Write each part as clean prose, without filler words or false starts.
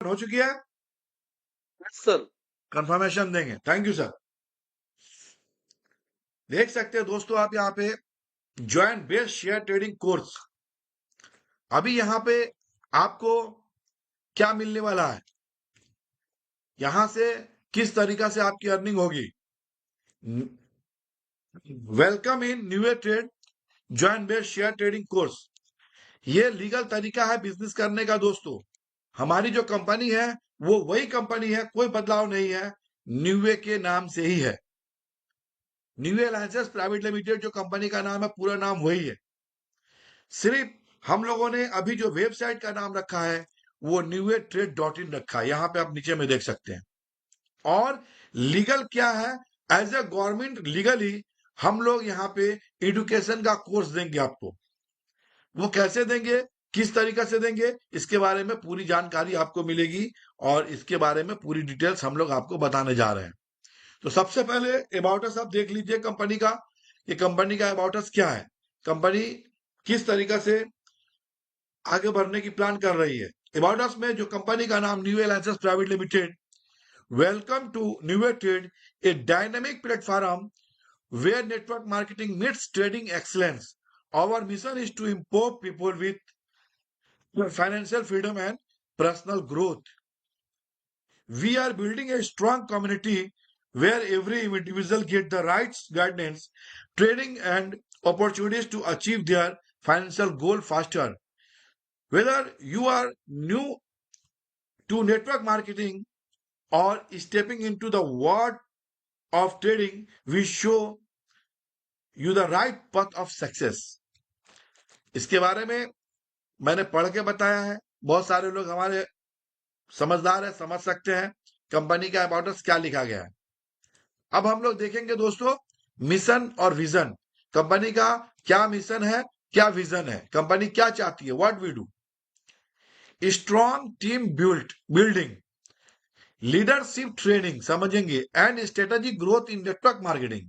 हो चुकी है, सर। कंफर्मेशन देंगे। Thank you sir. देख सकते हैं दोस्तों आप यहाँ पे join based share trading course. अभी यहाँ पे आपको क्या मिलने वाला है, यहां से किस तरीका से आपकी अर्निंग होगी। Welcome in new trade join based share trading course. ये लीगल तरीका है बिजनेस करने का दोस्तों। हमारी जो कंपनी है वो वही कंपनी है, कोई बदलाव नहीं है, न्यूवे के नाम से ही है। न्यूवे लाइसेंस प्राइवेट लिमिटेड जो कंपनी का नाम है, पूरा नाम वही है। सिर्फ हम लोगों ने अभी जो वेबसाइट का नाम रखा है वो newwaytrade.in रखा है, यहां पे आप नीचे में देख सकते हैं। और लीगल क्या है, एज ए गवर्नमेंट लीगली हम लोग यहाँ पे एजुकेशन का कोर्स देंगे आपको। वो कैसे देंगे, किस तरीका से देंगे, इसके बारे में पूरी जानकारी आपको मिलेगी और इसके बारे में पूरी डिटेल्स हम लोग आपको बताने जा रहे हैं। तो सबसे पहले अबाउट अस आप देख लीजिए कंपनी का। ये कंपनी का अबाउट अस क्या है, कंपनी किस तरीका से आगे बढ़ने की प्लान कर रही है। अबाउट अस में जो कंपनी का नाम new license private limited, welcome to new trade, a dynamic platform where network marketing meets trading excellence. Our mission is to empower people with financial freedom and personal growth. We are building a strong community where every individual gets the rights, guidance, training, and opportunities to achieve their financial goal faster. Whether you are new to network marketing or stepping into the world of trading, we show you the right path of success. इसके बारे में मैंने पढ़ के बताया है, बहुत सारे लोग हमारे समझदार है, समझ सकते हैं कंपनी का अबाउट अस क्या लिखा गया है। अब हम लोग देखेंगे दोस्तों मिशन और विजन। कंपनी का क्या मिशन है, क्या विजन है, कंपनी क्या चाहती है, what we do. Strong team building, leadership training समझेंगे, and strategic growth in network marketing,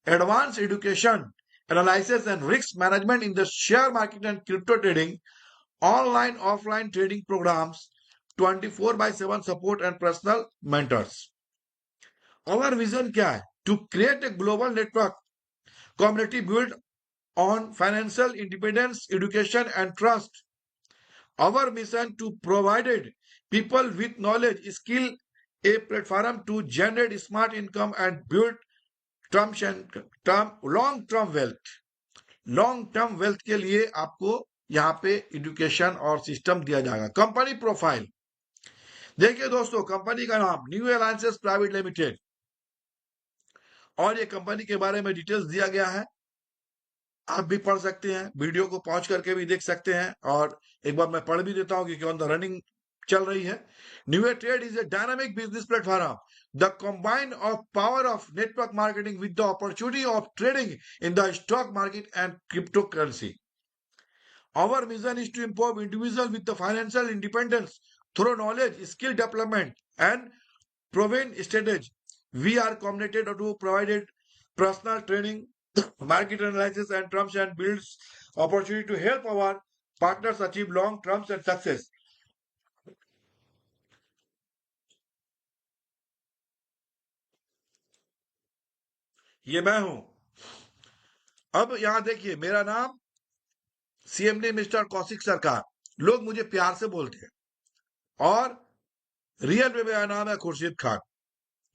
advance education, analysis and risk management in the share market and crypto trading, online offline trading programmes, 24/7 support and personal mentors. और vision क्या है, to create a global network community built on financial independence, education, and trust. Our mission to provide people with knowledge, skill, a platform to generate smart income and build long-term wealth. long-term wealth के लिए आपको यहाँ पे education और system दिया जाएगा। Company profile देखिए दोस्तों, कंपनी का नाम न्यू अलायंसेस प्राइवेट लिमिटेड, और ये कंपनी के बारे में डिटेल्स दिया गया है। आप भी पढ़ सकते हैं, वीडियो को पॉज करके भी देख सकते हैं, और एक बार मैं पढ़ भी देता हूं क्योंकि ऑन द रनिंग चल रही है। New trade is a dynamic business platform, the combine of power of network marketing with the opportunity of trading in the stock market and crypto currency. Our mission is to empower individual with the financial independence through knowledge, skill development and proven strategy. We are committed to provided personal training, market analysis, and terms and builds opportunity to help our partners achieve long terms and success. ये मैं हूं। अब यहां देखिए, मेरा नाम CMD mister Kaushik सरकार, लोग मुझे प्यार से बोलते हैं, और रियल में मेरा नाम है खुर्शीद खान।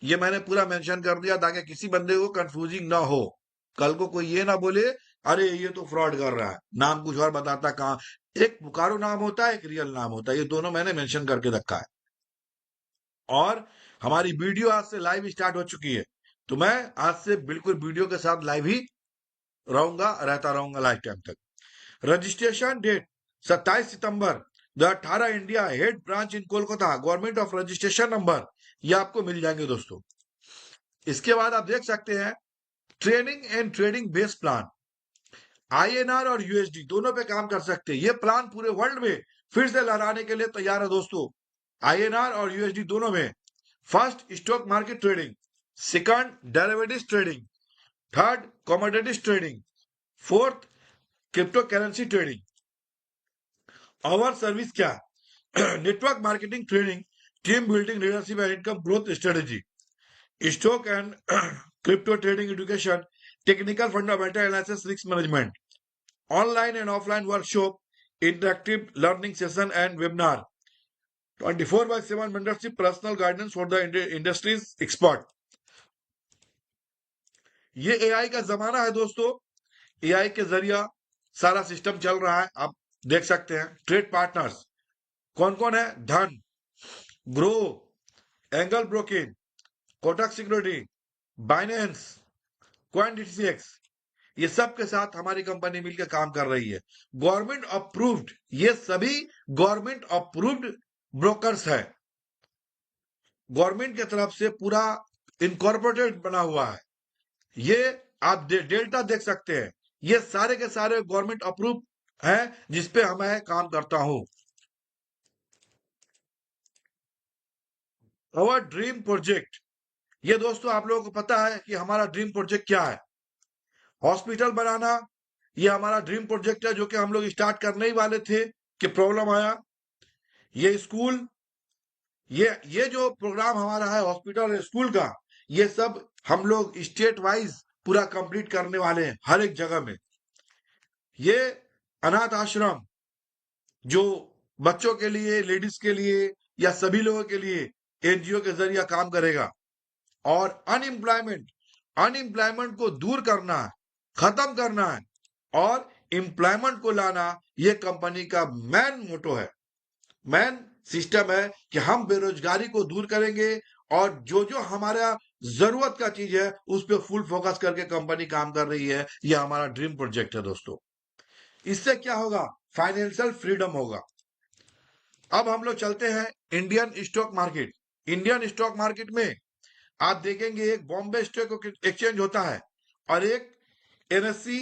ये मैंने पूरा मेंशन कर दिया ताकि किसी बंदे को कंफ्यूजिंग ना हो, कल को कोई ये ना बोले अरे ये तो फ्रॉड कर रहा है, नाम कुछ और बताता। कहाँ एक पुकारो नाम होता है, एक रियल नाम होता है, ये दोनों मैंने मेंशन करके रखा है। और हमारी वीडियो आज से लाइव स्टार्ट हो चुकी है, तो मैं आज से बिल्कुल वीडियो के साथ लाइव ही रहता रहूंगा लाइफ टाइम तक। रजिस्ट्रेशन डेट 27 सितंबर 2018, India head branch in Kolkata, government of registration number, ये आपको मिल जाएंगे दोस्तों। इसके बाद आप देख सकते हैं training and trading based plan, INR और यूएसडी दोनों पे काम कर सकते हैं। ये प्लान पूरे वर्ल्ड में फिर से लहराने के लिए तैयार है दोस्तों, आईएनआर और यूएसडी दोनों में। First stock market trading, second derivatives trading, third commodities trading, fourth crypto currency trading. और सर्विस क्या, network marketing training, team building, leadership and income growth strategy, stock and crypto trading education, technical fundamental analysis, risk management, online and offline workshop, interactive learning session and webinar, 24/7 mentorship, personal guidance for the industries expert. ये AI का जमाना है दोस्तों। AI के जरिया सारा system चल रहा है, आप देख सकते हैं। ट्रेड पार्टनर्स कौन कौन है? Dhan, Groww, Angel broking, Kotak security, Binance, क्वांटिटीएक्स, ये सब के साथ हमारी कंपनी मिलकर काम कर रही है। गवर्नमेंट अप्रूव्ड, ये सभी गवर्नमेंट अप्रूव्ड ब्रोकर्स है। गवर्नमेंट की तरफ से पूरा इनकॉर्पोरेटेड बना हुआ है। ये आप डेल्टा देख सकते हैं, ये सारे के सारे गवर्नमेंट अप्रूव है जिसपे मैं काम करता हूं। अवर ड्रीम प्रोजेक्ट, ये दोस्तों आप लोगों को पता है कि हमारा ड्रीम प्रोजेक्ट क्या है? हॉस्पिटल बनाना, ये हमारा ड्रीम प्रोजेक्ट है, जो कि हम लोग स्टार्ट करने ही वाले थे कि प्रॉब्लम आया। ये स्कूल, ये जो प्रोग्राम हमारा है हॉस्पिटल और स्कूल का, ये सब हम लोग स्टेट वाइज पूरा कंप्लीट करने वाले हैं हर एक जगह में। ये अनाथ आश्रम जो बच्चों के लिए, लेडीज के लिए या सभी लोगों के लिए एनजीओ के जरिए काम करेगा। और अनएम्प्लॉयमेंट को दूर करना है, खत्म करना है और एम्प्लॉयमेंट को लाना, ये कंपनी का मेन मोटो है, मेन सिस्टम है कि हम बेरोजगारी को दूर करेंगे और जो जो हमारा जरूरत का चीज है उस पर फुल फोकस करके कंपनी काम कर रही है। यह हमारा ड्रीम प्रोजेक्ट है दोस्तों। इससे क्या होगा? फाइनेंशियल फ्रीडम होगा। अब हम लोग चलते हैं Indian stock market. Indian stock market में आप देखेंगे एक बॉम्बे स्टॉक एक्सचेंज होता है और एक एनएससी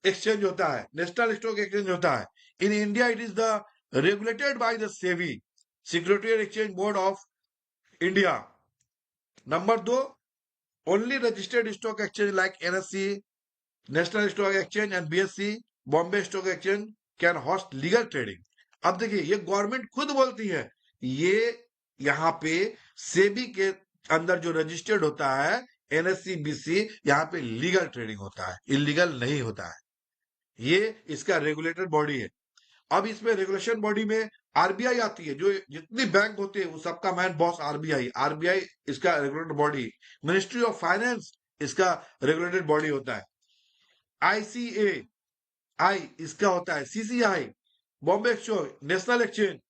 एक्सचेंज होता है, नेशनल स्टॉक एक्सचेंज होता है। In India it is the regulated by the SEBI, Security and Exchange Board of India. Number 2, only registered stock exchange like NSE, National Stock Exchange and BSE, Bombay Stock Exchange can host legal trading. अब देखिए ये government खुद बोलती है, ये यहाँ पे सेबी के अंदर जो रजिस्टर्ड होता है एनएससी बीसी, यहाँ पे लीगल ट्रेडिंग होता है, इलीगल नहीं होता है। ये इसका रेगुलेटेड बॉडी है। अब इसमें रेगुलेशन बॉडी में आरबीआई आती है, जो जितनी बैंक होते हैं वो सबका मैन बॉस आरबीआई। आरबीआई इसका regulated body. Ministry of finance इसका रेगुलेटेड बॉडी होता है। आईसीए आई इसका होता है। CCI, Bombay exchange, national exchange,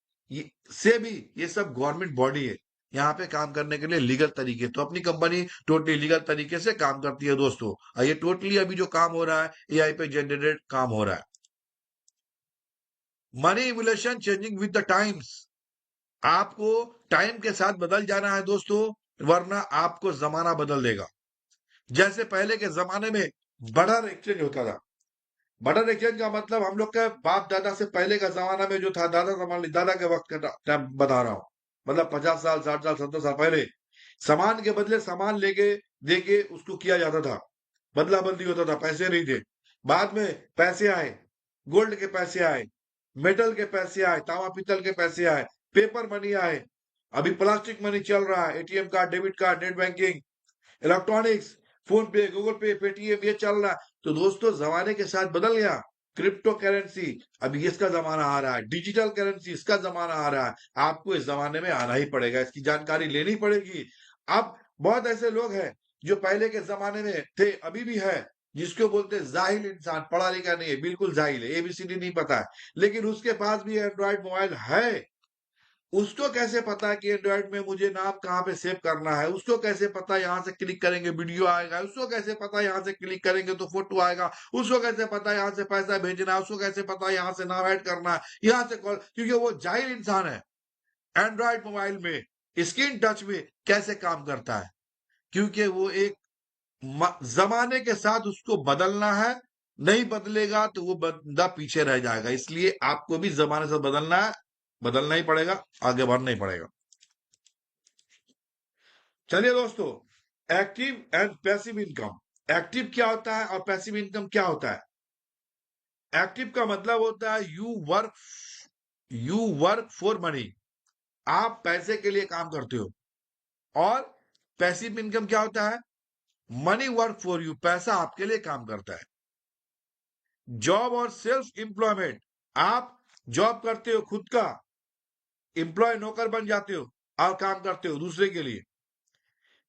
से भी ये सब गवर्नमेंट बॉडी है, यहाँ पे काम करने के लिए लीगल तरीके। तो अपनी कंपनी टोटली लीगल तरीके से काम करती है दोस्तों। और ये टोटली अभी जो काम हो रहा है एआई पे जनरेटेड काम हो रहा है। Money evolution changing with the times, आपको टाइम के साथ बदल जाना है दोस्तों, वरना आपको जमाना बदल देगा। जैसे पहले के जमाने में बर्डर एक्सचेंज होता था। बर्डर एक्सचेंज का मतलब हम लोग के बाप दादा से पहले का जमाना में जो था, दादा के वक्त का टाइम बता रहा हूं, मतलब 50 साल, 60 साल, 70 साल पहले सामान के बदले सामान लेके देके उसको किया जाता था, बदला बदली होता था, पैसे नहीं थे। बाद में पैसे आए, गोल्ड के पैसे आए, मेटल के पैसे आए, तांबा पीतल के पैसे आए, पेपर मनी आए, अभी प्लास्टिक मनी चल रहा है, ATM card, debit card, net banking, electronics, phone पे, गूगल पे, पेटीएम, ये चल रहा है। तो दोस्तों जमाने के साथ बदल गया। क्रिप्टो करेंसी अभी इसका जमाना आ रहा है, डिजिटल करेंसी इसका जमाना आ रहा है। आपको इस जमाने में आना ही पड़ेगा, इसकी जानकारी लेनी पड़ेगी। अब बहुत ऐसे लोग हैं जो पहले के जमाने में थे, अभी भी है, जिसको बोलते हैं जाहिल इंसान, पढ़ा लिखा नहीं है, बिल्कुल जाहिल है, एबीसीडी नहीं पता है, लेकिन उसके पास भी एंड्रॉइड मोबाइल है। उसको कैसे पता है कि एंड्रॉइड में मुझे नाम कहाँ पे सेव करना है? उसको कैसे पता यहाँ से क्लिक करेंगे वीडियो आएगा? उसको कैसे पता यहाँ से क्लिक करेंगे तो फोटो आएगा? उसको कैसे पता यहाँ से पैसा भेजना है? उसको कैसे पता यहाँ से नाम ऐड करना है, यहाँ से कॉल? क्योंकि वो जाहिल इंसान है। एंड्रॉइड मोबाइल में स्क्रीन टच में कैसे काम करता है? क्योंकि वो एक जमाने के साथ उसको बदलना है, नहीं बदलेगा तो वो बंदा पीछे रह जाएगा। इसलिए आपको भी जमाने से बदलना है, बदलना ही पड़ेगा, आगे बढ़ना ही पड़ेगा। चलिए दोस्तों, active and passive income. Active क्या होता है और पैसिव इनकम क्या होता है? एक्टिव का मतलब होता है you work you work for money, आप पैसे के लिए काम करते हो। और पैसिव इनकम क्या होता है? मनी वर्क फॉर यू, पैसा आपके लिए काम करता है। जॉब और सेल्फ एम्प्लॉयमेंट, आप जॉब करते हो, खुद का एम्प्लॉय नौकर बन जाते हो और काम करते हो दूसरे के लिए।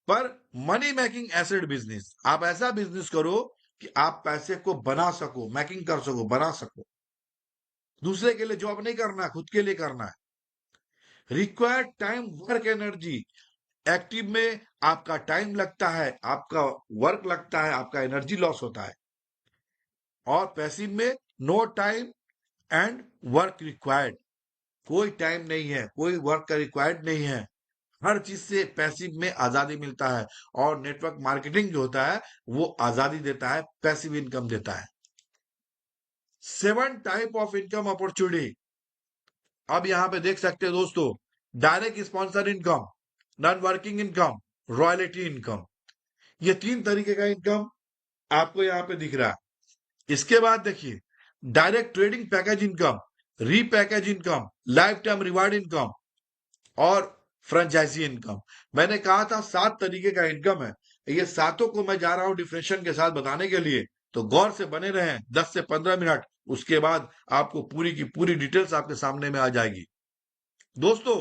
पर मनी मेकिंग एसेट बिजनेस, आप ऐसा बिजनेस करो कि आप पैसे को बना सको, मेकिंग कर सको, बना सको। दूसरे के लिए जॉब नहीं करना है, खुद के लिए करना है। Required time work energy, active में आपका टाइम लगता है, आपका वर्क लगता है, आपका एनर्जी लॉस होता है। और पैसिव में no time and work required, कोई टाइम नहीं है, कोई वर्क का रिक्वायर्ड नहीं है, हर चीज से पैसिव में आजादी मिलता है। और नेटवर्क मार्केटिंग जो होता है वो आजादी देता है, पैसिव इनकम देता है। 7 टाइप ऑफ इनकम अपॉर्चुनिटी, अब यहां पे देख सकते हैं दोस्तों, direct sponsor income, non working income, royalty income, ये 3 तरीके का इनकम आपको यहां पे दिख रहा है। इसके बाद देखिए, direct trading package income, repackage income, life time reward income और फ्रेंचाइजी इनकम। मैंने कहा था 7 तरीके का इनकम है, ये सातों को मैं जा रहा हूं डिफरेंशिएशन के साथ बताने के लिए, तो गौर से बने रहें 10 से 15 मिनट, उसके बाद आपको पूरी की पूरी डिटेल्स आपके सामने में आ जाएगी। दोस्तों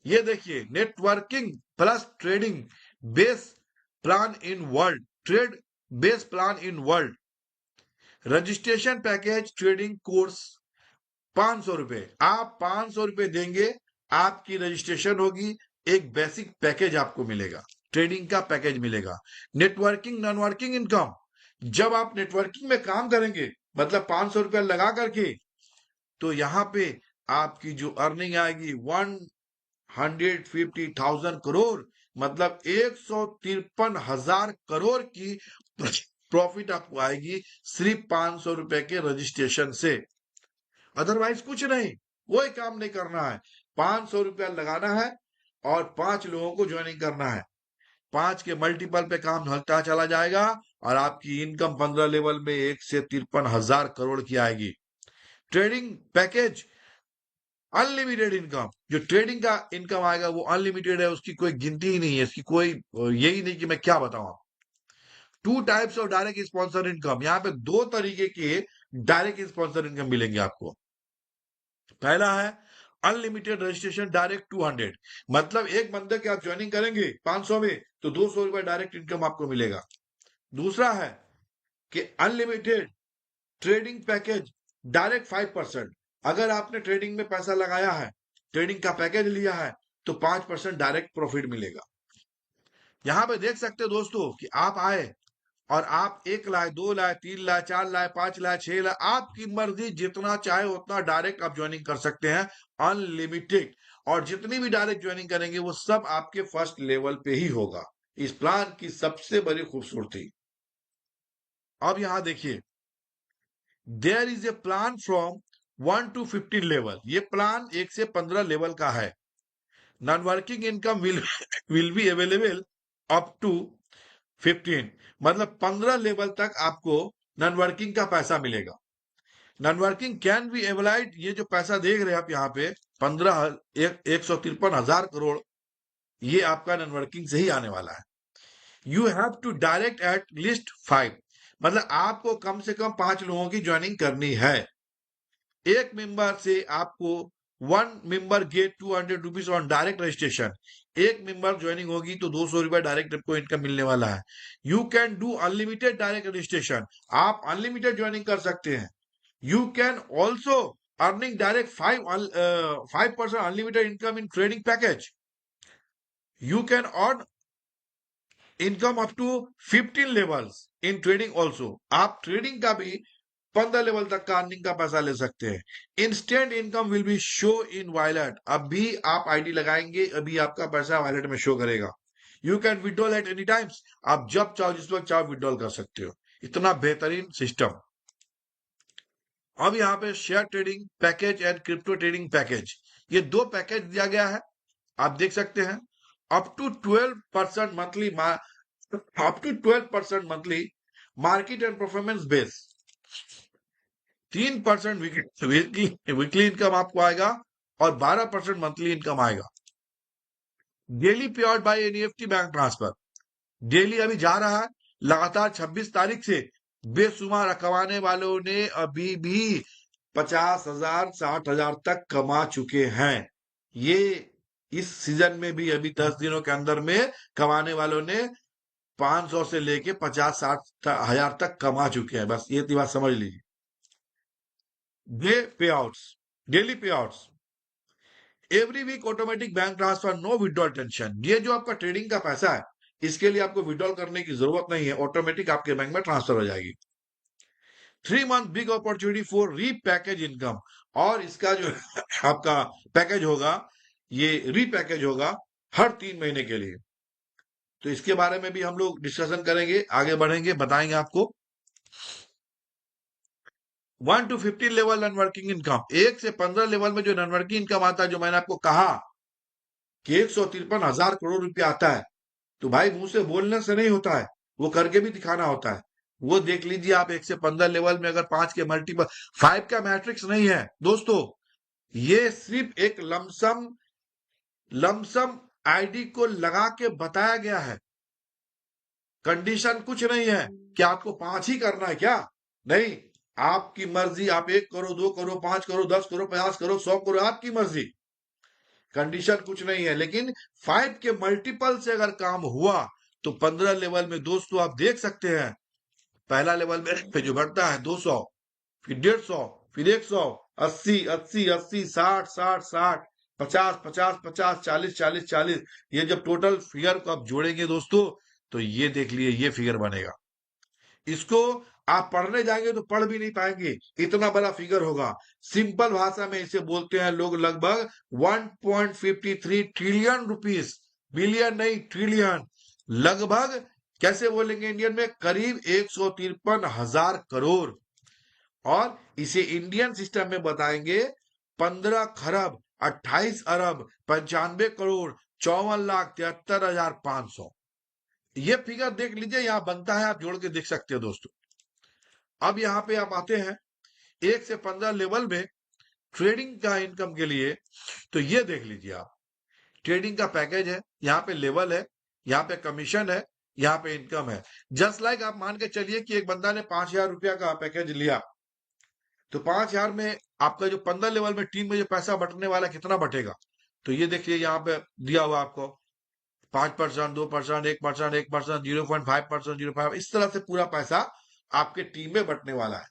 ये देखिए, networking plus trading base plan in world, trade base plan in world, registration package trading course 500 रुपए, आप 500 रुपए देंगे, आपकी रजिस्ट्रेशन होगी, एक बेसिक पैकेज आपको मिलेगा, ट्रेडिंग का पैकेज मिलेगा। नेटवर्किंग नॉन वर्किंग इनकम, जब आप नेटवर्किंग में काम करेंगे, मतलब 500 रुपया लगा करके, तो यहां पे आपकी जो अर्निंग आएगी 150,000 करोड़, मतलब 153,000 करोड़ की प्रॉफिट आपको आएगी सिर्फ 500 रुपए के रजिस्ट्रेशन से। अदरवाइज कुछ नहीं, कोई काम नहीं करना है, 500 रुपया लगाना है और 5 लोगों को ज्वाइनिंग करना है। 5 के मल्टीपल पे काम होता चला जाएगा और आपकी इनकम 15 लेवल में 153,000 करोड़ की आएगी। ट्रेडिंग पैकेज अनलिमिटेड इनकम, जो ट्रेडिंग का इनकम आएगा वो अनलिमिटेड है, उसकी कोई गिनती ही नहीं है, इसकी कोई यही नहीं कि मैं क्या बताऊं आप। 2 types of direct sponsor income, यहाँ पे 2 तरीके के डायरेक्ट स्पॉन्सर इनकम मिलेंगे आपको। पहला है अनलिमिटेड रजिस्ट्रेशन डायरेक्ट 200, मतलब एक बंदे के आप ज्वाइनिंग करेंगे 500 में तो 200 रुपए डायरेक्ट इनकम आपको मिलेगा। दूसरा है कि अनलिमिटेड ट्रेडिंग पैकेज डायरेक्ट 5%, अगर आपने ट्रेडिंग में पैसा लगाया है, ट्रेडिंग का पैकेज लिया है, तो 5% डायरेक्ट प्रॉफिट मिलेगा। यहां पे देख सकते हो दोस्तों कि आप आए और आप 1 लाख 2 लाख 3 लाख 4 लाख 5 लाख 6 लाख, आपकी मर्जी, जितना चाहे उतना डायरेक्ट आप ज्वाइनिंग कर सकते हैं, अनलिमिटेड। और जितनी भी डायरेक्ट ज्वाइनिंग करेंगे वो सब आपके फर्स्ट लेवल पे ही होगा, इस प्लान की सबसे बड़ी खूबसूरती। अब यहां देखिए, there is a plan from 1 to 15 level, ये प्लान 1 से 15 लेवल का है। Non working income will be available up to 15, मतलब 15 लेवल तक आपको नॉन वर्किंग का पैसा मिलेगा। नॉन वर्किंग कैन बी एवलाइड, ये जो पैसा देख रहे हैं आप यहाँ पे 153,000 करोड़, ये आपका नॉन वर्किंग से ही आने वाला है। You have to direct at least 5, मतलब आपको कम से कम 5 लोगों की ज्वाइनिंग करनी है। एक मेंबर से आपको 1 member get 200 rupees on direct registration, एक मेंबर ज्वाइनिंग होगी तो 200 रुपए डायरेक्ट आपको इनकम मिलने वाला है। You can do unlimited direct registration, आप अनलिमिटेड ज्वाइनिंग कर सकते हैं। You can also earning direct 5% unlimited income in trading package. You can earn income up to 15 levels in trading also, आप ट्रेडिंग का भी 15 लेवल तक का अर्निंग का पैसा ले सकते हैं। Instant income will B show in wallet, अभी आप आईडी लगाएंगे अभी आपका पैसा वॉलेट में शो करेगा। You can withdrawal at any times, आप जब चाहो जिस वक्त चाहो विड्रॉल कर सकते हो, इतना बेहतरीन सिस्टम। अब यहाँ पे share trading package and crypto trading package, ये 2 पैकेज दिया गया है, आप देख सकते हैं। Up to 12% monthly, up to 12% monthly market and performance base, 3% weekly income आपको आएगा और 12% मंथली इनकम आएगा। Daily pay out by NEFT bank transfer, daily अभी जा रहा है, लगातार 26 तारीख से बेशुमार कमाने वालों ने अभी भी 50,000 60,000 तक कमा चुके हैं। ये इस सीजन में भी अभी 10 दिनों के अंदर में कमाने वालों ने 500 से लेके 50-60 हजार तक कमा चुके हैं। बस ये बात समझ लीजिए। Day pay outs, daily pay outs, every week automatic bank transfer, no withdrawal tension. ये जो आपका ट्रेडिंग का पैसा है, इसके लिए आपको विड्रॉल करने की जरूरत नहीं है, ऑटोमेटिक आपके बैंक में ट्रांसफर हो जाएगी। 3 month big opportunity for repackage income, और इसका जो आपका पैकेज होगा, ये रीपैकेज होगा हर 3 महीने के लिए। तो इसके बारे में भी हम लोग डिस्कशन करेंगे, आगे बढ़ेंगे, बताएंगे आपको। 1 to 15 लेवल नॉनवर्किंग इनकम, 1 से 15 लेवल में जो नॉनवर्किंग इनकम आता है, जो मैंने आपको कहा कि 153,000 करोड़ रुपया आता है, तो भाई मुंह से बोलने से नहीं होता है, वो करके भी दिखाना होता है। वो देख लीजिए आप। 1 से 15 लेवल में अगर 5 के मल्टीपल, 5 का मैट्रिक्स नहीं है दोस्तों, ये सिर्फ एक लमसम आईडी को लगा के बताया गया है। कंडीशन कुछ नहीं है कि आपको 5 ही करना है, क्या नहीं, आपकी मर्जी। आप 1 करो, 2 करो, 5 करो, 10 करो, 50 करो, 100 करो, आपकी मर्जी। कंडीशन कुछ नहीं है, लेकिन 5 के मल्टीपल से अगर काम हुआ तो 15 लेवल में दोस्तों आप देख सकते हैं, पहला लेवल में पे जो बढ़ता है 200, फिर 150, फिर 100, 80, 80, 80, 60, 60, 60, 50, 50, 50, 40, 40, 40, ये जब टोटल फिगर को आप जोड़ेंगे दोस्तों, तो ये देख लिए ये फिगर बनेगा। इसको आप पढ़ने जाएंगे तो पढ़ भी नहीं पाएंगे, इतना बड़ा फिगर होगा। सिंपल भाषा में इसे बोलते हैं लोग लगभग 1.53 ट्रिलियन रुपीस, बिलियन नहीं ट्रिलियन, लगभग कैसे बोलेंगे इंडियन में, करीब 153,000 करोड़। और इसे इंडियन सिस्टम में बताएंगे 15 खरब 28 अरब 95 करोड़ 54,73,500। ये फिगर देख लीजिए, यहां बनता है, आप जोड़ के देख सकते हो दोस्तों। अब यहां पे आप आते हैं 1 से 15 लेवल में ट्रेडिंग का इनकम के लिए, तो ये देख लीजिए आप, ट्रेडिंग का पैकेज है, यहाँ पे लेवल है, यहाँ पे कमीशन है, यहाँ पे इनकम है। जस्ट लाइक आप मान के चलिए कि एक बंदा ने 5,000 रुपया का पैकेज लिया, तो 5,000 में आपका जो 15 लेवल में टीम में जो पैसा बटने वाला कितना बटेगा, तो ये देखिए यहाँ पे दिया हुआ आपको 5%, 2%, 1%, 1%, 0.5%, 0.5, इस तरह से पूरा पैसा आपके टीम में बटने वाला है।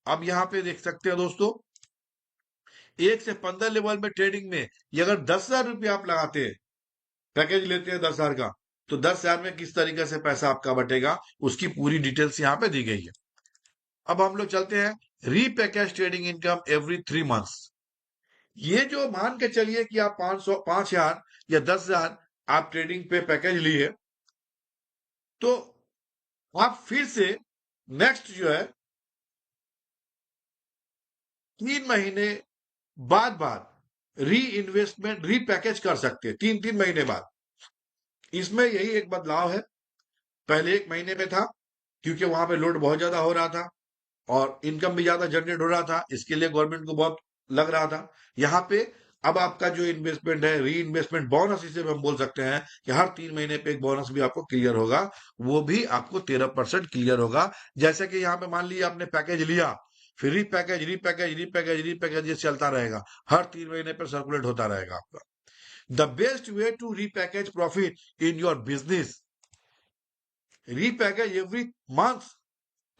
अब यहाँ पे देख सकते हैं दोस्तों, 1 से 15 लेवल में ट्रेडिंग में ये अगर 10,000 रुपया आप लगाते हैं, पैकेज लेते हैं 10,000 का, तो 10,000 में किस तरीके से पैसा आपका बटेगा, उसकी पूरी डिटेल्स यहाँ पे दी गई है। अब हम लोग चलते हैं repackage trading income every 3 months. ये जो मान के चलिए कि आप 500 5,000 या 10,000 आप ट्रेडिंग पे पैकेज लिए, तो आप फिर से नेक्स्ट जो है 3 महीने बाद री इन्वेस्टमेंट रीपैकेज कर सकते हैं, 3 महीने बाद। इसमें यही एक बदलाव है, पहले 1 महीने में था क्योंकि वहां पे लोड बहुत ज्यादा हो रहा था और इनकम भी ज्यादा जनरेट हो रहा था, इसके लिए गवर्नमेंट को बहुत लग रहा था। यहाँ पे अब आपका जो इन्वेस्टमेंट है, री इन्वेस्टमेंट बोनस इसे हम बोल सकते हैं कि हर 3 महीने पे एक बोनस भी आपको क्लियर होगा, वो भी आपको 13% क्लियर होगा। जैसे कि यहाँ पे मान लीजिए आपने पैकेज लिया, फिर रीपैकेज रीपैकेज रीपैकेज रीपैकेज ये चलता रहेगा, हर 3 महीने पे सर्कुलेट होता रहेगा आपका। The best way to repackage profit in your business, repackage every month,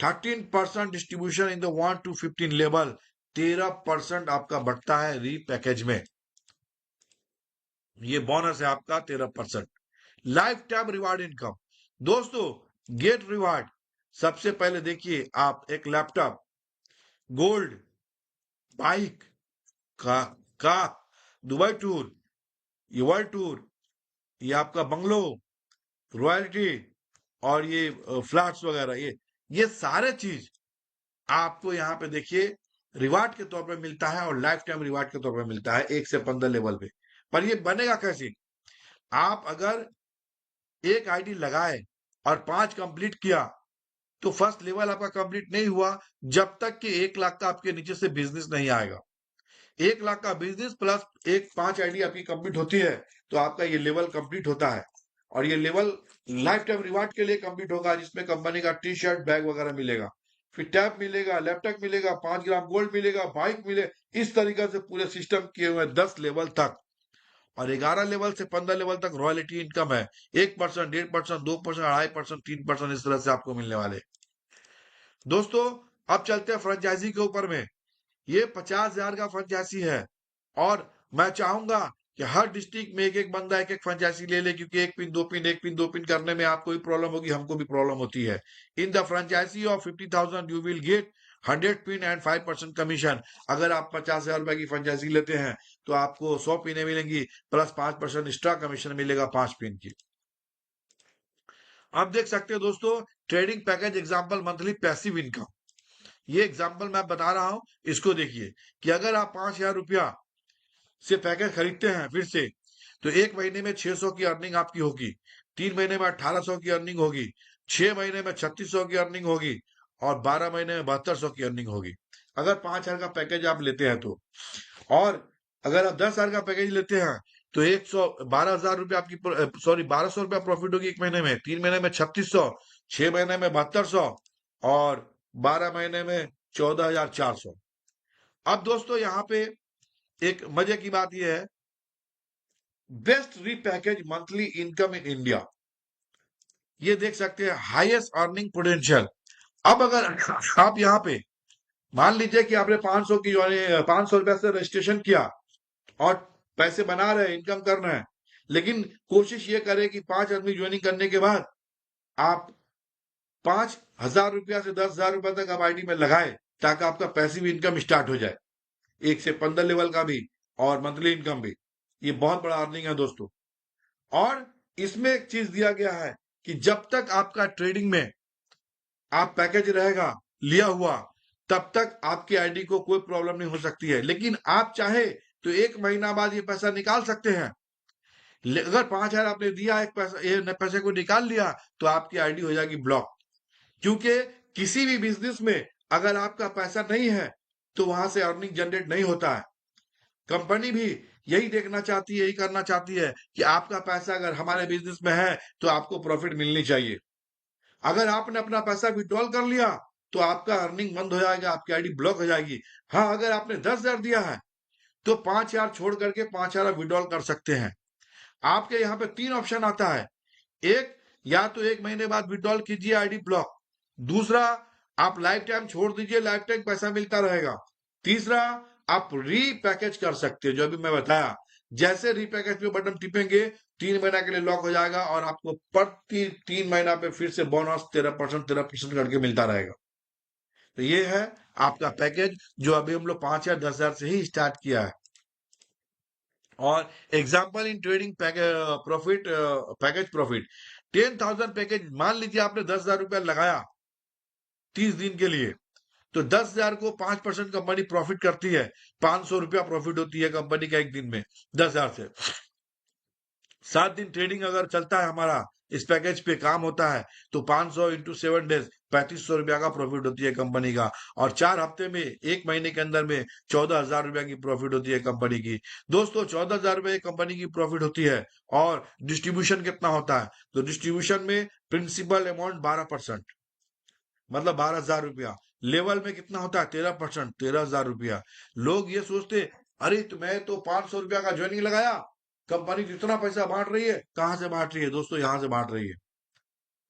13% distribution in the 1 to 15 level, 13% आपका बढ़ता है रीपैकेज में, ये बोनस है आपका 13%। लाइफ टाइम रिवार्ड इनकम, दोस्तों गेट रिवार्ड, सबसे पहले देखिए आप एक लैपटॉप, गोल्ड, बाइक का दुबई टूर, ये वर्ल्ड टूर, ये आपका बंगलो, रॉयल्टी, और ये फ्लैट्स वगैरह, ये सारे चीज आपको यहाँ पे देखिए रिवार्ड के तौर पे मिलता है और लाइफ टाइम रिवार्ड के तौर पे मिलता है 1 से 15 लेवल पे। पर ये बनेगा कैसे, आप अगर एक आईडी लगाए और 5 कंप्लीट किया, तो फर्स्ट लेवल आपका कंप्लीट नहीं हुआ जब तक कि 1 लाख का आपके नीचे से बिजनेस नहीं आएगा। 1 लाख का बिजनेस प्लस एक 5 आईडी आपकी कंप्लीट होती है तो आपका ये लेवल कंप्लीट होता है। और ये लेवल लाइफ टाइम रिवार्ड के लिए कंप्लीट होगा, जिसमें कंपनी का टी शर्ट बैग वगैरह मिलेगा, फिर टैब मिलेगा, लैपटॉप मिलेगा, 5 ग्राम गोल्ड मिलेगा, बाइक मिले। इस तरीके से पूरे सिस्टम किए हुए 10 लेवल तक, और 11 लेवल से 15 लेवल तक रॉयल्टी इनकम है। 1%, 1.5%, 2%, 2.5%, 3% इस तरह से आपको मिलने वाले। दोस्तों अब चलते हैं फ्रेंचाइजी के ऊपर में। ये 50,000 का फ्रेंचाइजी है, और मैं चाहूंगा कि हर डिस्ट्रिक्ट में एक एक बंदा एक एक फ्रेंचाइजी ले ले, क्योंकि एक पिन दो पिन एक पिन दो पिन करने में आपको भी प्रॉब्लम होगी, हमको भी प्रॉब्लम होती है। In the franchisee of 50,000 you will get 100 pin and 5% commission. अगर आप 50,000 रुपए की फ्रेंचाइजी लेते हैं तो आपको 100 पिने मिलेंगी, प्लस 5% एक्स्ट्रा कमीशन मिलेगा 5 पिन की। आप देख सकते हो दोस्तों, trading package example monthly passive income. ये एग्जाम्पल मैं बता रहा हूं, इसको देखिए कि अगर आप 5,000 रुपया से पैकेज खरीदते हैं फिर से, तो 1 महीने में 600 की अर्निंग आपकी होगी, 3 महीने में 1800 की अर्निंग होगी, 6 महीने में 3600 की अर्निंग होगी, और 12 महीने में 7200 की अर्निंग होगी, अगर 5,000 का पैकेज आप लेते हैं तो। और अगर आप 10,000 का पैकेज लेते हैं तो 12,000 रुपये आपकी, सॉरी 1200 रुपया प्रॉफिट होगी 1 महीने में, 3 महीने में 3600, 6 महीने में 7200, और 12 महीने में 14,400। अब दोस्तों यहाँ पे एक मजे की बात यह है, best repackage monthly income in India. ये देख सकते हैं हाईएस्ट अर्निंग पोटेंशियल। अब अगर आप यहाँ पे मान लीजिए कि आपने 500 की 500 रुपए से रजिस्ट्रेशन किया और पैसे बना रहे, इनकम कर रहे हैं, लेकिन कोशिश ये करें कि 5 आदमी ज्वाइनिंग करने के बाद आप 5,000 रुपया से 10,000 रुपए तक आप आईडी में लगाए, ताकि आपका पैसिव इनकम स्टार्ट हो जाए, 1 से 15 लेवल का भी और मंथली इनकम भी। ये बहुत बड़ा अर्निंग है दोस्तों। और इसमें एक चीज दिया गया है कि जब तक आपका ट्रेडिंग में आप पैकेज रहेगा लिया हुआ, तब तक आपकी आईडी को कोई प्रॉब्लम नहीं हो सकती है। लेकिन आप चाहे तो 1 महीना बाद ये पैसा निकाल सकते हैं। अगर 5,000 आपने दिया, एक पैसा ये पैसे को निकाल लिया, तो आपकी आईडी हो जाएगी ब्लॉक। क्योंकि किसी भी बिजनेस में अगर आपका पैसा नहीं है तो वहां से अर्निंग जनरेट नहीं होता है। कंपनी भी यही देखना चाहती है, यही करना चाहती है कि आपका पैसा अगर हमारे बिजनेस में है तो आपको प्रॉफिट मिलनी चाहिए। अगर आपने अपना पैसा विड्रॉल कर लिया तो आपका अर्निंग बंद हो जाएगा, आपकी आईडी ब्लॉक हो जाएगी। हाँ, अगर आपने 10,000 दिया है तो 5,000 छोड़ करके 5,000 आप विड्रॉल कर सकते हैं। आपके यहाँ पे 3 ऑप्शन आता है। एक, या तो 1 महीने बाद विड्रॉल कीजिए, आईडी ब्लॉक। दूसरा, आप लाइफ टाइम छोड़ दीजिए, लाइफ टाइम पैसा मिलता रहेगा। तीसरा, आप रीपैकेज कर सकते हो, जो अभी मैं बताया। जैसे रीपैकेज पे बटन टिपेंगे, 3 महीना के लिए लॉक हो जाएगा, और आपको प्रति 3 महीना पे फिर से बोनस 13% करके मिलता रहेगा। तो ये है आपका पैकेज, जो अभी हम लोग 5,000 10,000 से ही स्टार्ट किया है। और example in trading profit package profit 10,000 package, मान लीजिए आपने 10,000 रुपया लगाया 30 दिन के लिए, तो 10,000 को 5% कंपनी प्रॉफिट करती है, 500 रुपया प्रॉफिट होती है कंपनी का एक दिन में 10,000 से। 7 दिन ट्रेडिंग अगर चलता है हमारा, इस पैकेज पे काम होता है, तो 500 इंटू 7 डेज 3,500 रुपया का प्रॉफिट होती है कंपनी का। और 4 हफ्ते में, 1 महीने के अंदर में 14,000 रुपया की प्रॉफिट होती है कंपनी की। दोस्तों 14,000 रुपये कंपनी की प्रॉफिट होती है। और डिस्ट्रीब्यूशन कितना होता है, तो डिस्ट्रीब्यूशन में प्रिंसिपल अमाउंट 12%, मतलब 12,000 रुपया। लेवल में कितना होता है, 13%, 13,000 रुपया। लोग ये सोचते, अरे तो मैं तो 500 रुपया का ज्वाइनिंग लगाया, कंपनी जितना पैसा बांट रही है। कहां से बांट रही है दोस्तों, यहां से बांट रही है।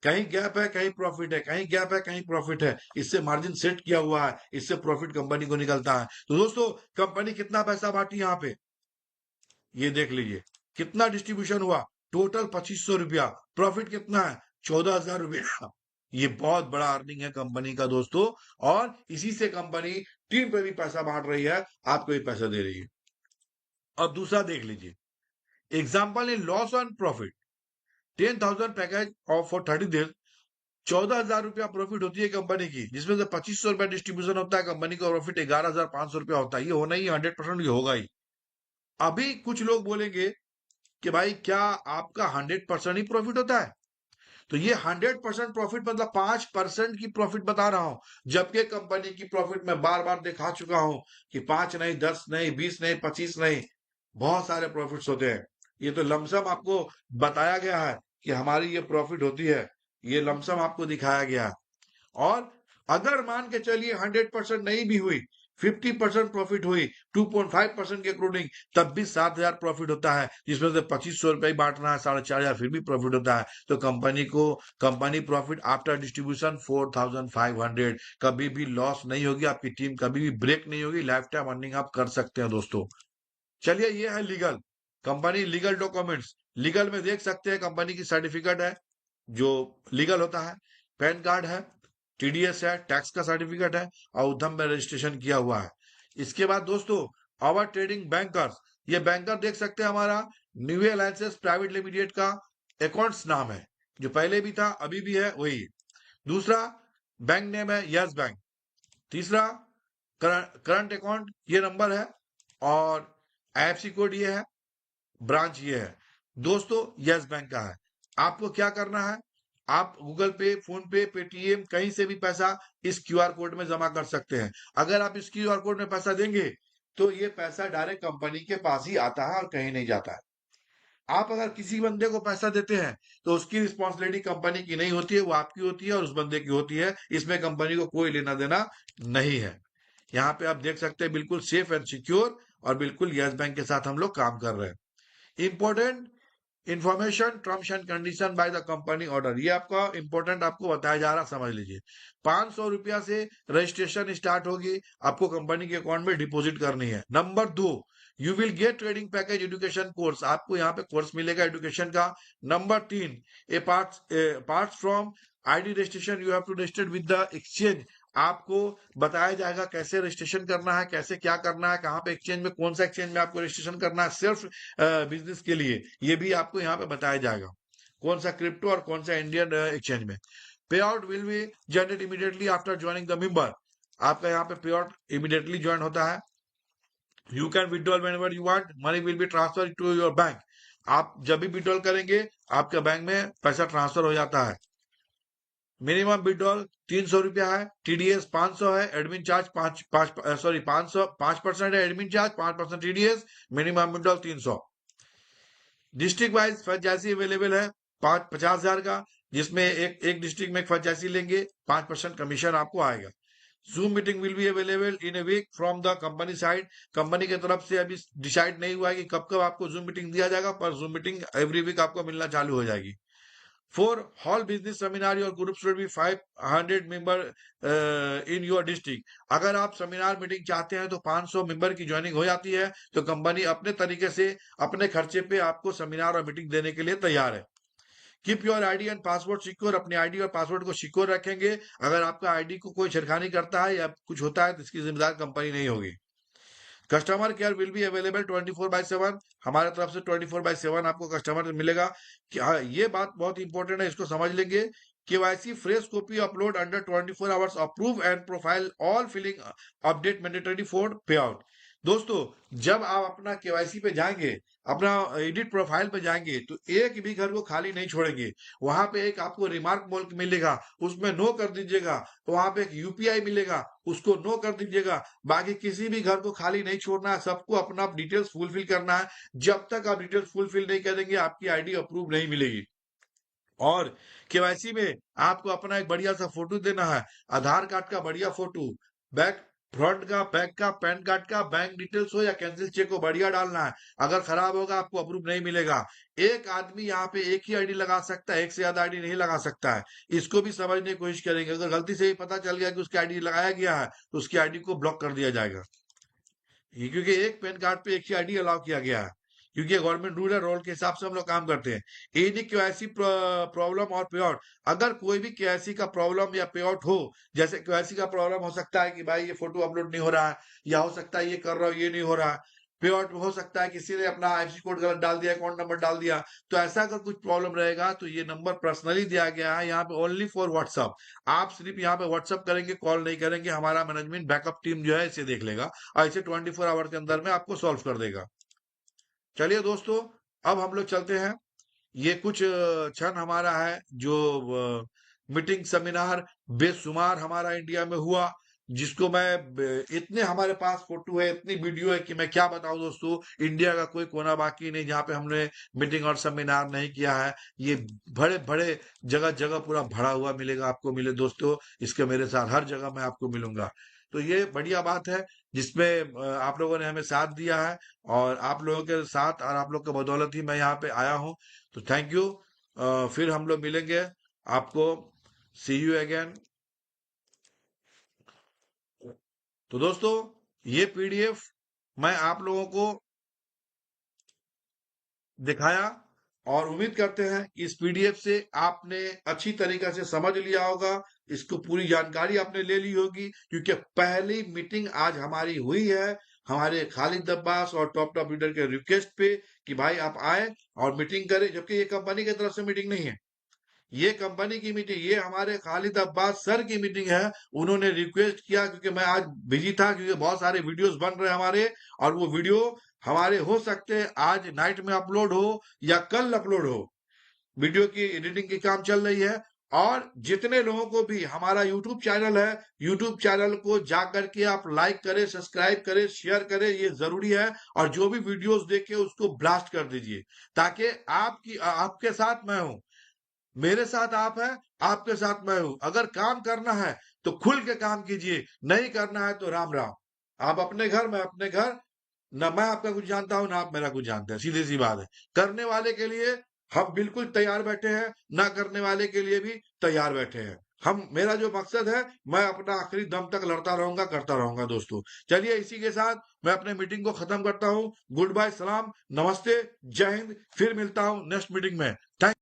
कहीं गैप है, कहीं प्रॉफिट है, कहीं गैप है, कहीं प्रॉफिट है। इससे मार्जिन सेट किया हुआ है, इससे प्रॉफिट कंपनी को निकलता है। तो दोस्तों कंपनी कितना पैसा बांटी यहाँ पे, ये देख लीजिए कितना डिस्ट्रीब्यूशन हुआ। टोटल 2,500 रुपया। प्रॉफिट कितना है, 14,000 रुपया। ये बहुत बड़ा अर्निंग है कंपनी का दोस्तों। और इसी से कंपनी टीम पे भी पैसा बांट रही है, आपको भी पैसा दे रही है। और दूसरा देख लीजिए, example in loss on profit 10,000 package of for 30 days, 14,000 रुपया प्रॉफिट होती है कंपनी की, जिसमें से 2,500 रुपया डिस्ट्रीब्यूशन होता है। कंपनी का प्रॉफिट 11,500 रुपया होता है। ये होना ही 100% ये होगा ही। अभी कुछ लोग बोलेंगे कि भाई क्या आपका 100% ही प्रॉफिट होता है, तो ये 100% प्रॉफिट मतलब 5% की प्रॉफिट बता रहा हूं, जबकि कंपनी की प्रॉफिट मैं बार बार दिखा चुका हूं कि 5 नहीं, 10 नहीं, 20 नहीं, 25 नहीं, बहुत सारे प्रॉफिट्स होते हैं। ये तो लमसम आपको बताया गया है कि हमारी ये प्रॉफिट होती है, ये लमसम आपको दिखाया गया है। और अगर मान के चलिए 100% नहीं भी हुई, 50% प्रॉफिट हुई, 2.5% के अकॉर्डिंग, तब भी 7,000 प्रॉफिट होता है, जिसमें से 2500 रुपए ही बांटना है, 4,500 फिर भी प्रॉफिट होता है। तो कंपनी प्रॉफिट आफ्टर डिस्ट्रीब्यूशन 4,500, कभी भी लॉस नहीं होगी, आपकी टीम कभी भी ब्रेक नहीं होगी, लाइफ टाइम अर्निंग आप कर सकते हैं दोस्तों। चलिए, ये है legal company, legal documents. Legal में देख सकते हैं कंपनी की सर्टिफिकेट है जो लीगल होता है, पैन कार्ड है, टीडीएस है, टैक्स का सर्टिफिकेट है, और उद्यम में रजिस्ट्रेशन किया हुआ है। इसके बाद दोस्तों, आवर ट्रेडिंग बैंकर्स, ये बैंकर देख सकते हैं हमारा न्यू अलायंसेस प्राइवेट लिमिटेड का अकाउंट्स नाम है, जो पहले भी था अभी भी है वही। दूसरा बैंक नेम है यस बैंक। तीसरा करंट अकाउंट ये नंबर है, और आईएफसी कोड ये है, ब्रांच ये है दोस्तों, यस बैंक का है। आपको क्या करना है, आप गूगल पे, फोन पे, पेटीएम, कहीं से भी पैसा इस क्यूआर कोड में जमा कर सकते हैं। अगर आप इस क्यूआर कोड में पैसा देंगे तो ये पैसा डायरेक्ट कंपनी के पास ही आता है और कहीं नहीं जाता है। आप अगर किसी बंदे को पैसा देते हैं तो उसकी रिस्पॉन्सिबिलिटी कंपनी की नहीं होती है, वो आपकी होती है और उस बंदे की होती है। इसमें कंपनी को कोई लेना देना नहीं है। यहाँ पे आप देख सकते हैं बिल्कुल सेफ एंड सिक्योर, और बिल्कुल यस बैंक के साथ हम लोग काम कर रहे हैं। Important information, terms and condition by the company order, ये आपका इंपॉर्टेंट आपको बताया जा रहा, समझ लीजिए। 500 रुपया से रजिस्ट्रेशन स्टार्ट होगी, आपको कंपनी के अकाउंट में डिपॉजिट करनी है। Number 2, you will get trading package education course, आपको यहाँ पे कोर्स मिलेगा एजुकेशन का। Number 3, apart from ID registration, you have to register with the exchange, आपको बताया जाएगा कैसे रजिस्ट्रेशन करना है, कैसे क्या करना है, कहाँ पे एक्सचेंज में, कौन सा एक्सचेंज में आपको रजिस्ट्रेशन करना है सिर्फ बिजनेस के लिए, ये भी आपको यहाँ पे बताया जाएगा, कौन सा क्रिप्टो और कौन सा इंडियन एक्सचेंज में। Pay out will be generate immediately after joining the member, आपका यहाँ पे पे आउट इमीडिएटली ज्वाइन होता है। You can withdrawal whenever you want, money will be transfer to your bank, आप जब भी विड्रॉल करेंगे आपके बैंक में पैसा ट्रांसफर हो जाता है। मिनिमम विड्रॉल 300 रुपया है, टीडीएस 500 है, एडमिन चार्ज 5% है, admin charge 5% TDS, minimum withdrawal 300। District wise franchisee available है 50,000 का, जिसमें एक डिस्ट्रिक्ट में फ्रेंचाइजी लेंगे 5% कमीशन आपको आएगा। Zoom meeting will be available in a week from the company side, company की तरफ से अभी डिसाइड नहीं हुआ है कि कब कब आपको जूम मीटिंग दिया जाएगा, पर जूम मीटिंग एवरी वीक आपको मिलना चालू हो जाएगी। 4, hall business seminar your group should be 500 member in your district, अगर आप सेमिनार मीटिंग चाहते हैं तो 500 मेंबर की ज्वाइनिंग हो जाती है, तो कंपनी अपने तरीके से अपने खर्चे पे आपको सेमिनार और मीटिंग देने के लिए तैयार है। Keep your ID and password secure, अपने आईडी और पासवर्ड को सिक्योर रखेंगे, अगर आपका आईडी को कोई छेड़खानी करता है या कुछ होता है तो इसकी जिम्मेदार कंपनी नहीं होगी। Customer care will be available 24/7, हमारे तरफ से 24/7 आपको कस्टमर मिलेगा। हाँ, ये बात बहुत इंपॉर्टेंट है, इसको समझ लेंगे। KYC fresh copy upload under 24 hours, approve and profile all filling update mandatory for pay out. दोस्तों, जब आप अपना केवाईसी पे जाएंगे, अपना एडिट प्रोफाइल पे जाएंगे, तो एक भी घर को खाली नहीं छोड़ेंगे। वहां पे एक आपको रिमार्क मोल मिलेगा, उसमें नो कर दीजिएगा। वहां पे एक यूपीआई मिलेगा, उसको नो कर दीजिएगा। बाकी किसी भी घर को खाली नहीं छोड़ना है, सबको अपना डिटेल्स फुलफिल करना है। जब तक आप डिटेल्स फुलफिल नहीं करेंगे, आपकी आईडी अप्रूव नहीं मिलेगी। और केवाईसी में आपको अपना एक बढ़िया सा फोटो देना है, आधार कार्ड का बढ़िया फोटो, बैक फ्रंट का, बैक का, पैन कार्ड का, बैंक डिटेल्स हो या कैंसिल चेक हो, बढ़िया डालना है। अगर खराब होगा आपको अप्रूव नहीं मिलेगा। एक आदमी यहाँ पे एक ही आईडी लगा सकता है, एक से ज्यादा आईडी नहीं लगा सकता है। इसको भी समझने की कोशिश करेंगे, अगर गलती से ही पता चल गया कि उसकी आईडी लगाया गया है तो उसकी आईडी को ब्लॉक कर दिया जाएगा। ये क्योंकि एक पैन कार्ड पे एक ही आईडी अलाउ किया गया है, क्योंकि गवर्नमेंट रूल है, रोल के हिसाब से हम लोग काम करते हैं। एनी केवाईसी प्रॉब्लम और पे आउट, अगर कोई भी केवाईसी का प्रॉब्लम या पे आउट हो, जैसे केवाईसी का प्रॉब्लम हो सकता है कि भाई ये फोटो अपलोड नहीं हो रहा है, या हो सकता है ये कर रहा हूं ये नहीं हो रहा है। पे आउट हो सकता है किसी ने अपना आईएफएससी कोड गलत डाल दिया, अकाउंट नंबर डाल दिया। तो ऐसा अगर कुछ प्रॉब्लम रहेगा तो ये नंबर पर्सनली दिया गया है यहाँ पे, ओनली फॉर व्हाट्सअप। आप सिर्फ यहाँ पे व्हाट्सअप करेंगे, कॉल नहीं करेंगे, हमारा मैनेजमेंट बैकअप टीम जो है इसे देख लेगा और इसे 24 आवर के अंदर में आपको सॉल्व कर देगा। चलिए दोस्तों, अब हम लोग चलते हैं ये कुछ क्षण हमारा है जो मीटिंग सेमिनार बेशुमार हमारा इंडिया में हुआ, जिसको इतने हमारे पास फोटो है, इतनी वीडियो है कि मैं क्या बताऊं दोस्तों। इंडिया का कोई कोना बाकी नहीं जहाँ पे हमने मीटिंग और सेमिनार नहीं किया है। ये बड़े बड़े जगह जगह पूरा भरा हुआ मिलेगा, आपको मिले दोस्तों। इसके मेरे साथ हर जगह मैं आपको मिलूंगा। तो ये बढ़िया बात है जिसमें आप लोगों ने हमें साथ दिया है, और आप लोगों के साथ और आप लोग के बदौलत ही मैं यहाँ पे आया हूँ। तो थैंक यू। फिर हम लोग मिलेंगे आपको। सी यू अगेन। तो दोस्तों, ये पीडीएफ मैं आप लोगों को दिखाया, और उम्मीद करते हैं कि इस पीडीएफ से आपने अच्छी तरीके से समझ लिया होगा, इसको पूरी जानकारी आपने ले ली होगी, क्योंकि पहली मीटिंग आज हमारी हुई है हमारे खालिद अब्बास और टॉप टॉप लीडर के रिक्वेस्ट पे कि भाई आप आए और मीटिंग करें, जबकि ये कंपनी की तरफ से मीटिंग नहीं है, ये कंपनी की मीटिंग, ये हमारे खालिद अब्बास सर की मीटिंग है। उन्होंने रिक्वेस्ट किया क्योंकि मैं आज बिजी था, क्योंकि बहुत सारे वीडियोस बन रहे हैं हमारे, और वो वीडियो हमारे हो सकते हैं आज नाइट में अपलोड हो या कल अपलोड हो। वीडियो की एडिटिंग की काम चल रही है। और जितने लोगों को भी हमारा यूट्यूब चैनल है, यूट्यूब चैनल को जा करके आप लाइक करें, सब्सक्राइब करें, शेयर करें, ये जरूरी है। और जो भी वीडियोस देखे उसको ब्लास्ट कर दीजिए, ताकि आपके साथ मैं हूं, मेरे साथ आप हैं, आपके साथ मैं हूं। अगर काम करना है तो खुल के काम कीजिए, नहीं करना है तो राम राम। आप अपने घर, मैं अपने घर। ना मैं आपका कुछ जानता हूं, ना आप मेरा कुछ जानते हैं, सीधी सी बात है। करने वाले के लिए हम बिल्कुल तैयार बैठे हैं, ना करने वाले के लिए भी तैयार बैठे हैं। मेरा जो मकसद है, मैं अपना आखिरी दम तक लड़ता रहूंगा, करता रहूंगा दोस्तों। चलिए, इसी के साथ मैं अपने मीटिंग को खत्म करता हूं। गुड बाय, सलाम, नमस्ते, जय हिंद। फिर मिलता हूं नेक्स्ट मीटिंग में। थैंक